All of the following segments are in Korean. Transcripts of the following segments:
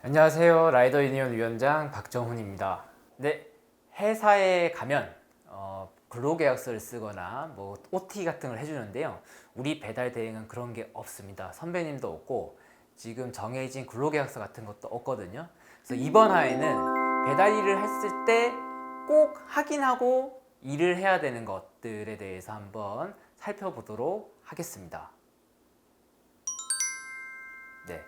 안녕하세요. 라이더 유니온 위원장 박정훈입니다. 네, 회사에 가면 근로계약서를 쓰거나 뭐 OT 같은 걸 해주는데요. 우리 배달 대행은 그런 게 없습니다. 선배님도 없고 지금 정해진 근로계약서 같은 것도 없거든요. 그래서 이번 화에는 배달 일을 했을 때 꼭 확인하고 일을 해야 되는 것들에 대해서 한번 살펴보도록 하겠습니다. 네.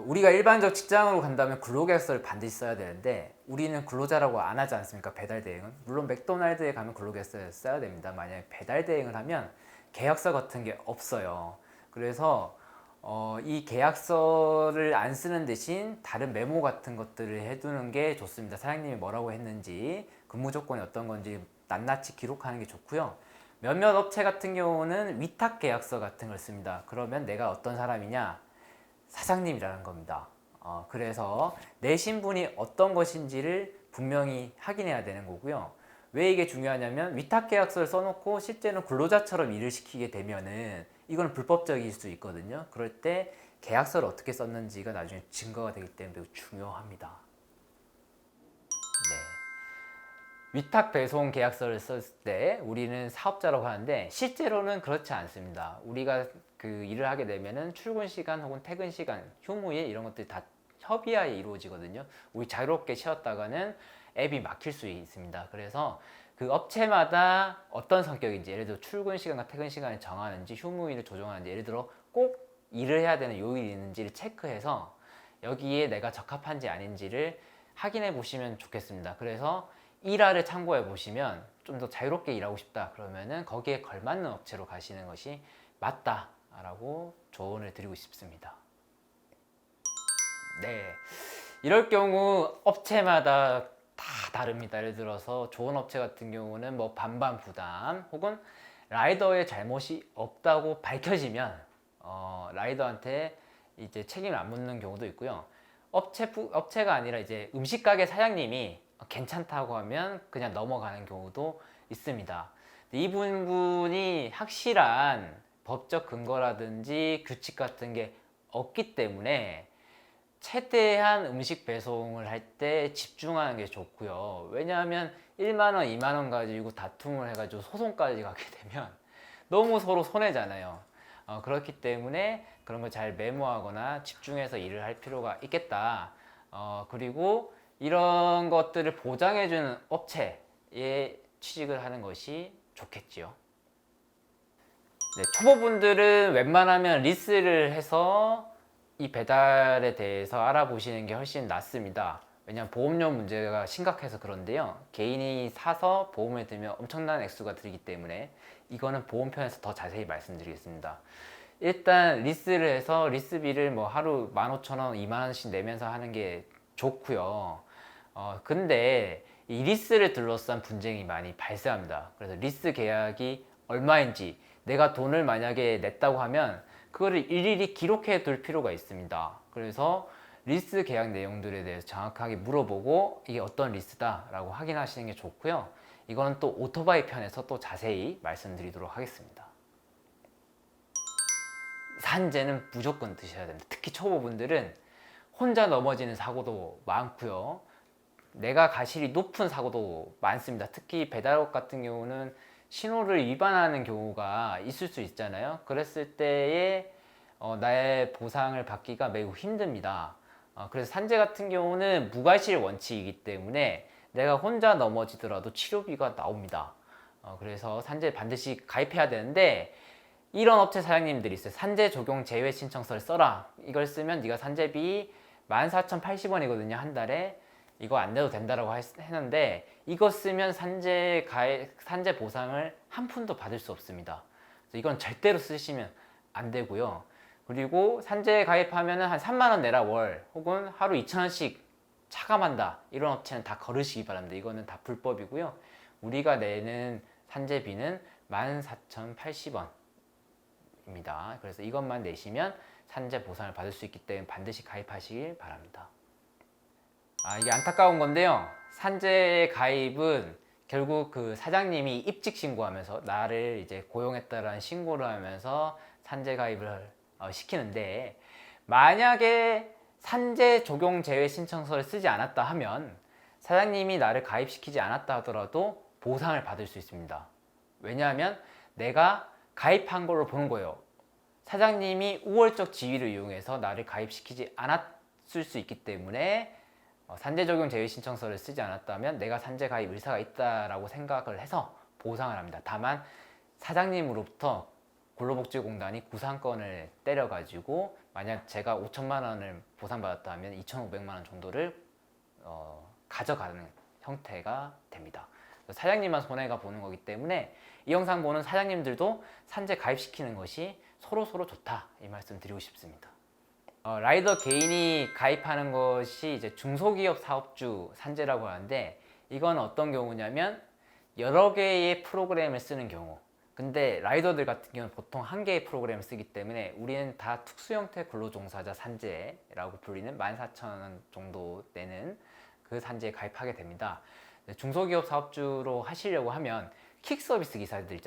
우리가 일반적 직장으로 간다면 근로계약서를 반드시 써야 되는데 우리는 근로자라고 안 하지 않습니까? 배달 대행은. 물론 맥도날드에 가면 근로계약서를 써야 됩니다. 만약에 배달 대행을 하면 계약서 같은 게 없어요. 그래서 이 계약서를 안 쓰는 대신 다른 메모 같은 것들을 해두는 게 좋습니다. 사장님이 뭐라고 했는지, 근무 조건이 어떤 건지 낱낱이 기록하는 게 좋고요. 몇몇 업체 같은 경우는 위탁 계약서 같은 걸 씁니다. 그러면 내가 어떤 사람이냐? 사장님이라는 겁니다. 그래서 내 신분이 어떤 것인지를 분명히 확인해야 되는 거고요. 왜 이게 중요하냐면 위탁 계약서를 써놓고 실제는 근로자처럼 일을 시키게 되면은 이건 불법적일 수 있거든요. 그럴 때 계약서를 어떻게 썼는지가 나중에 증거가 되기 때문에 매우 중요합니다. 네. 위탁 배송 계약서를 썼을 때 우리는 사업자라고 하는데 실제로는 그렇지 않습니다. 우리가 그 일을 하게 되면은 출근 시간 혹은 퇴근 시간, 휴무일 이런 것들이 다 협의하에 이루어지거든요. 우리 자유롭게 쉬었다가는 앱이 막힐 수 있습니다. 그래서 그 업체마다 어떤 성격인지, 예를 들어 출근 시간과 퇴근 시간을 정하는지, 휴무일을 조정하는지, 예를 들어 꼭 일을 해야 되는 요일이 있는지를 체크해서 여기에 내가 적합한지 아닌지를 확인해 보시면 좋겠습니다. 그래서 일화를 참고해 보시면 좀 더 자유롭게 일하고 싶다 그러면은 거기에 걸맞는 업체로 가시는 것이 맞다라고 조언을 드리고 싶습니다. 네, 이럴 경우 업체마다 다 다릅니다. 예를 들어서 좋은 업체 같은 경우는 뭐 반반 부담 혹은 라이더의 잘못이 없다고 밝혀지면 라이더한테 이제 책임을 안 묻는 경우도 있고요. 업체가 아니라 이제 음식 가게 사장님이 괜찮다고 하면 그냥 넘어가는 경우도 있습니다. 이 부분이 확실한 법적 근거라든지 규칙 같은 게 없기 때문에 최대한 음식 배송을 할 때 집중하는 게 좋고요. 왜냐하면 1만 원, 2만 원 가지고 다툼을 해가지고 소송까지 가게 되면 너무 서로 손해잖아요. 그렇기 때문에 그런 걸 잘 메모하거나 집중해서 일을 할 필요가 있겠다. 그리고 이런 것들을 보장해주는 업체에 취직을 하는 것이 좋겠지요. 네, 초보분들은 웬만하면 리스를 해서 이 배달에 대해서 알아보시는 게 훨씬 낫습니다. 왜냐하면 보험료 문제가 심각해서 그런데요. 개인이 사서 보험에 들면 엄청난 액수가 들기 때문에 이거는 보험편에서 더 자세히 말씀드리겠습니다. 일단 리스를 해서 리스비를 뭐 하루 15,000원, 2만원씩 내면서 하는 게 좋고요. 근데 이 리스를 둘러싼 분쟁이 많이 발생합니다. 그래서 리스 계약이 얼마인지 내가 돈을 만약에 냈다고 하면 그거를 일일이 기록해 둘 필요가 있습니다. 그래서 리스 계약 내용들에 대해서 정확하게 물어보고 이게 어떤 리스다 라고 확인하시는 게 좋고요. 이거는 또 오토바이 편에서 또 자세히 말씀드리도록 하겠습니다. 산재는 무조건 드셔야 됩니다. 특히 초보분들은 혼자 넘어지는 사고도 많고요. 내가 가실이 높은 사고도 많습니다. 특히 배달업 같은 경우는 신호를 위반하는 경우가 있을 수 있잖아요. 그랬을 때에 나의 보상을 받기가 매우 힘듭니다. 그래서 산재 같은 경우는 무과실 원칙이기 때문에 내가 혼자 넘어지더라도 치료비가 나옵니다. 그래서 산재 반드시 가입해야 되는데 이런 업체 사장님들이 있어요. 산재 적용 제외 신청서를 써라. 이걸 쓰면 네가 산재비 14,080원이거든요. 한 달에. 이거 안 내도 된다라고 했는데 이거 쓰면 산재 보상을 한 푼도 받을 수 없습니다. 이건 절대로 쓰시면 안 되고요. 그리고 산재 가입하면 한 3만 원 내라 월 혹은 하루 2,000원씩 차감한다. 이런 업체는 다 걸으시기 바랍니다. 이거는 다 불법이고요. 우리가 내는 산재비는 14,080원. 입니다. 그래서 이것만 내시면 산재 보상을 받을 수 있기 때문에 반드시 가입하시길 바랍니다. 이게 안타까운 건데요. 산재 가입은 결국 그 사장님이 입직 신고하면서 나를 이제 고용했다라는 신고를 하면서 산재 가입을 시키는데 만약에 산재 적용 제외 신청서를 쓰지 않았다 하면 사장님이 나를 가입시키지 않았다 하더라도 보상을 받을 수 있습니다. 왜냐하면 내가 가입한 걸로 보는 거예요. 사장님이 우월적 지위를 이용해서 나를 가입시키지 않았을 수 있기 때문에 산재 적용 제외 신청서를 쓰지 않았다면 내가 산재 가입 의사가 있다라고 생각을 해서 보상을 합니다. 다만 사장님으로부터 근로복지공단이 구상권을 때려가지고 만약 제가 5천만 원을 보상받았다면 2,500만 원 정도를 가져가는 형태가 됩니다. 사장님만 손해가 보는 거기 때문에 이 영상 보는 사장님들도 산재 가입시키는 것이 서로 좋다, 이 말씀 드리고 싶습니다. 라이더 개인이 가입하는 것이 이제 중소기업 사업주 산재라고 하는데, 이건 어떤 경우냐면 여러 개의 프로그램을 쓰는 경우. 근데 라이더들 같은 경우는 보통 한 개의 프로그램을 쓰기 때문에 우리는 다 특수형태 근로종사자 산재라고 불리는 14,000원 정도 되는 그 산재에 가입하게 됩니다. 중소기업 사업주로 하시려고 하면 킥 서비스 기사들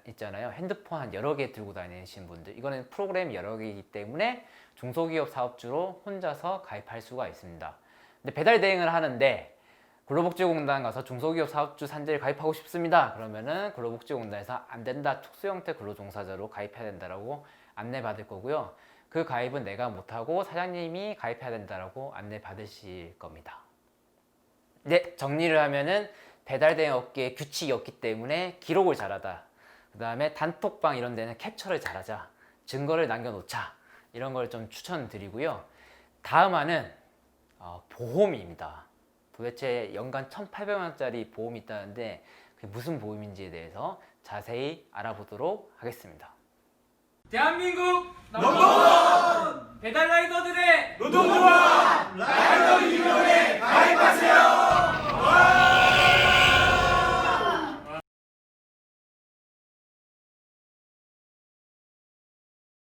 있잖아요. 핸드폰 한 여러 개 들고 다니시는 분들, 이거는 프로그램이 여러 개이기 때문에 중소기업 사업주로 혼자서 가입할 수가 있습니다. 근데 배달 대행을 하는데 근로복지공단 가서 중소기업 사업주 산재를 가입하고 싶습니다. 그러면은 근로복지공단에서 안 된다, 특수형태 근로종사자로 가입해야 된다라고 안내받을 거고요. 그 가입은 내가 못하고 사장님이 가입해야 된다라고 안내받으실 겁니다. 네, 정리를 하면은 배달 대행 업계에 규칙이 없기 때문에 기록을 잘하다, 그 다음에 단톡방 이런 데는 캡처를 잘하자, 증거를 남겨놓자, 이런 걸 좀 추천드리고요. 다음 화는 보험입니다. 도대체 연간 1,800만원짜리 보험이 있다는데 그게 무슨 보험인지에 대해서 자세히 알아보도록 하겠습니다. 대한민국 넘버원 배달 라이더들의 노동조합